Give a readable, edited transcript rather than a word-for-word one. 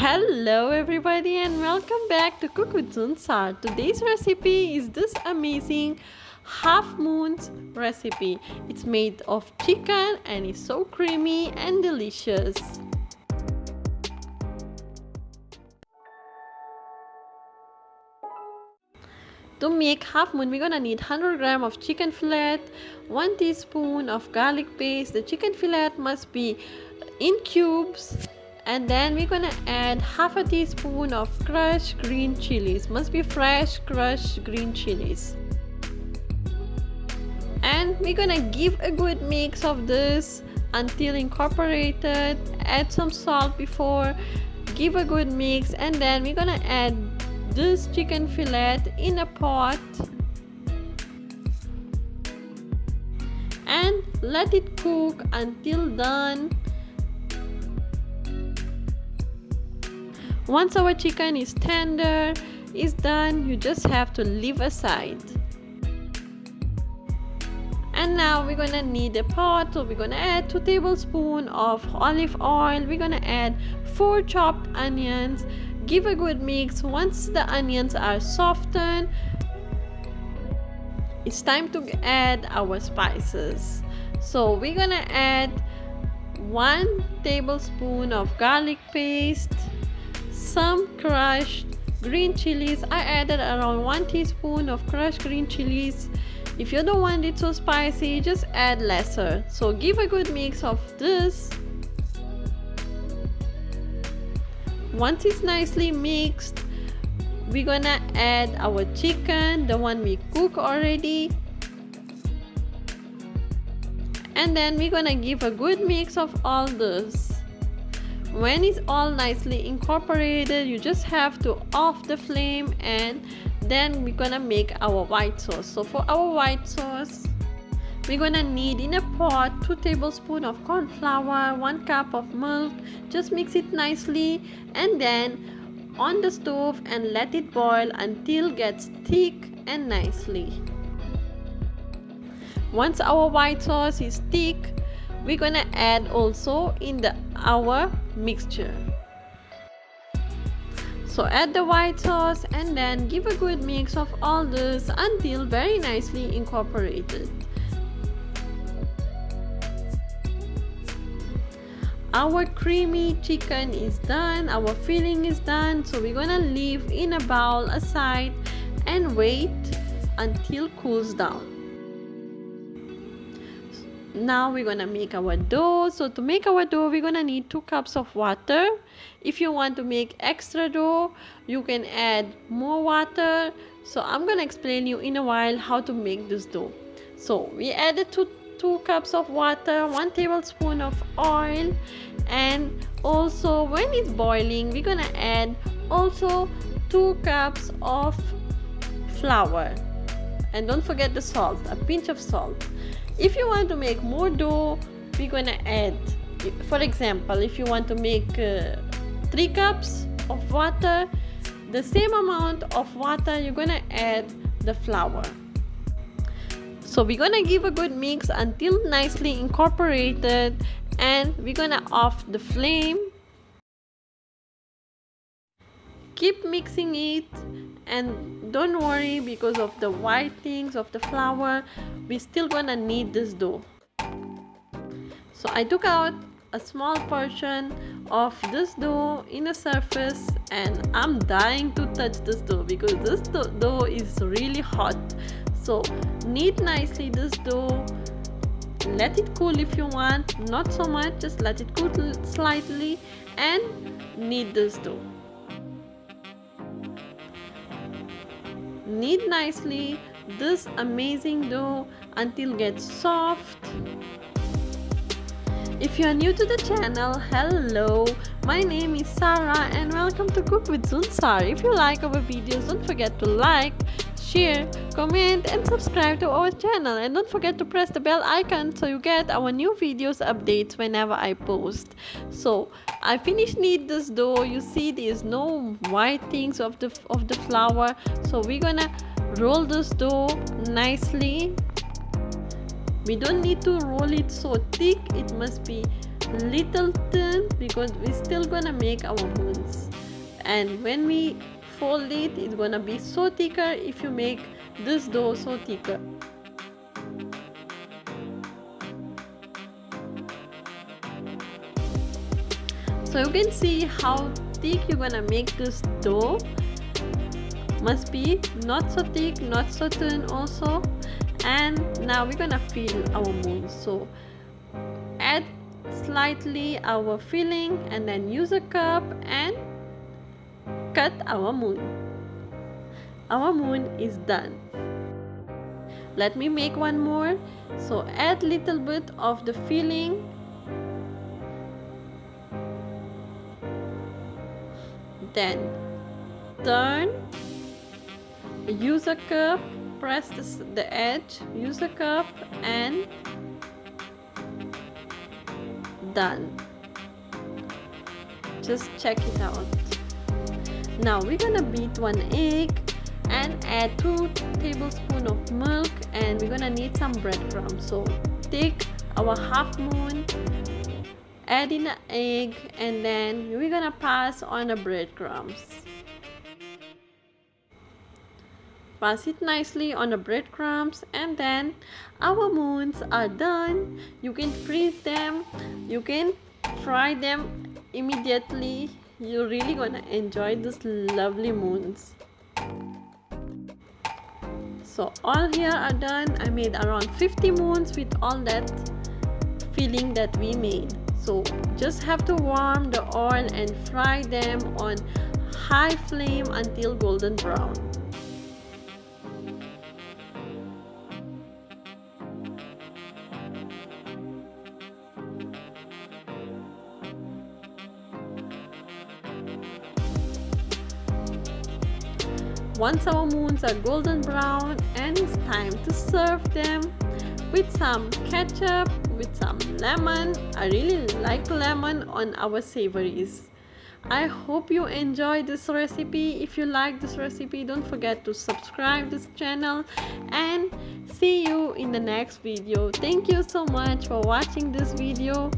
Hello everybody and welcome back to Cook with Zunsar. Today's recipe is this amazing half moons recipe. It's made of chicken and it's so creamy and delicious. To make half moon, we're gonna need 100 grams of chicken fillet, 1 teaspoon of garlic paste. The chicken fillet must be in cubes, and then we're gonna add half a teaspoon of crushed green chilies. Must be fresh crushed green chilies. And we're gonna give a good mix of this until incorporated. Add some salt before, give a good mix, and then we're gonna add this chicken fillet in a pot and let it cook until done. Once our chicken is tender, is done, you just have to leave aside. And now we're gonna need a pot, so we're gonna add 2 tablespoons of olive oil. We're gonna add 4 chopped onions. Give a good mix. Once the onions are softened, it's time to add our spices. So we're gonna add 1 tablespoon of garlic paste, some crushed green chilies. I added around 1 teaspoon of crushed green chilies. If you don't want it so spicy, just add lesser. So give a good mix of this. Once it's nicely mixed, we're gonna add our chicken, the one we cook already, and then we're gonna give a good mix of all this. When it's all nicely incorporated, you just have to off the flame, and then we're gonna make our white sauce. So for our white sauce, we're gonna need in a pot 2 tablespoons of corn flour, 1 cup of milk. Just mix it nicely and then on the stove and let it boil until it gets thick and nicely. Once our white sauce is thick, we're gonna add also in our mixture. So add the white sauce and then give a good mix of all this until very nicely incorporated. Our creamy chicken is done, our filling is done, so we're gonna leave in a bowl aside and wait until it cools down. Now we're gonna make our dough. So to make our dough, we're gonna need 2 cups of water. If you want to make extra dough, you can add more water. So I'm gonna explain you in a while how to make this dough. So we added 2 cups of water, 1 tablespoon of oil, and also when it's boiling, we're gonna add also 2 cups of flour, and don't forget the salt, a pinch of salt. If you want to make more dough, we're gonna add, for example, if you want to make 3 cups of water, the same amount of water you're gonna add the flour. So we're gonna give a good mix until nicely incorporated, and we're gonna off the flame. Keep mixing it, and don't worry, because of the white things of the flour, we're still gonna need this dough. So I took out a small portion of this dough in a surface, and I'm dying to touch this dough because this dough is really hot. So knead nicely this dough. Let it cool if you want, not so much, just let it cool slightly, and knead this dough. Knead nicely this amazing dough until it gets soft. If you are new to the channel, hello, my name is Sarah and welcome to Cook with Zunsar. If you like our videos, don't forget to like, share, comment and subscribe to our channel, and don't forget to press the bell icon so you get our new videos updates whenever I post. So I finished knead this dough. You see there's no white things of the flour, so we're gonna roll this dough nicely. We don't need to roll it so thick, it must be little thin because we're still gonna make our moons. and when we fold it, it's gonna be so thicker if you make this dough so thicker. So you can see how thick you're gonna make this dough. Must be not so thick, not so thin also. And now we're gonna fill our moon. So add slightly our filling and then use a cup and cut our moon. Our moon is done. Let me make one more. So add little bit of the filling, then turn, use a cup, press the edge, use a cup, and done. Just check it out. Now we're gonna beat one egg and add 2 tablespoons of milk, and we're gonna need some breadcrumbs. So take our half moon, add in an egg, and then we're gonna pass on the breadcrumbs. Pass it nicely on the breadcrumbs, and then our moons are done. You can freeze them, you can fry them immediately. You're really gonna enjoy these lovely moons. So all here are done. I made around 50 moons with all that filling that we made. So just have to warm the oil and fry them on high flame until golden brown. Once our moons are golden brown, and it's time to serve them with some ketchup, with some lemon. I really like lemon on our savories. I hope you enjoy this recipe. If you like this recipe, don't forget to subscribe this channel, and see you in the next video. Thank you so much for watching this video.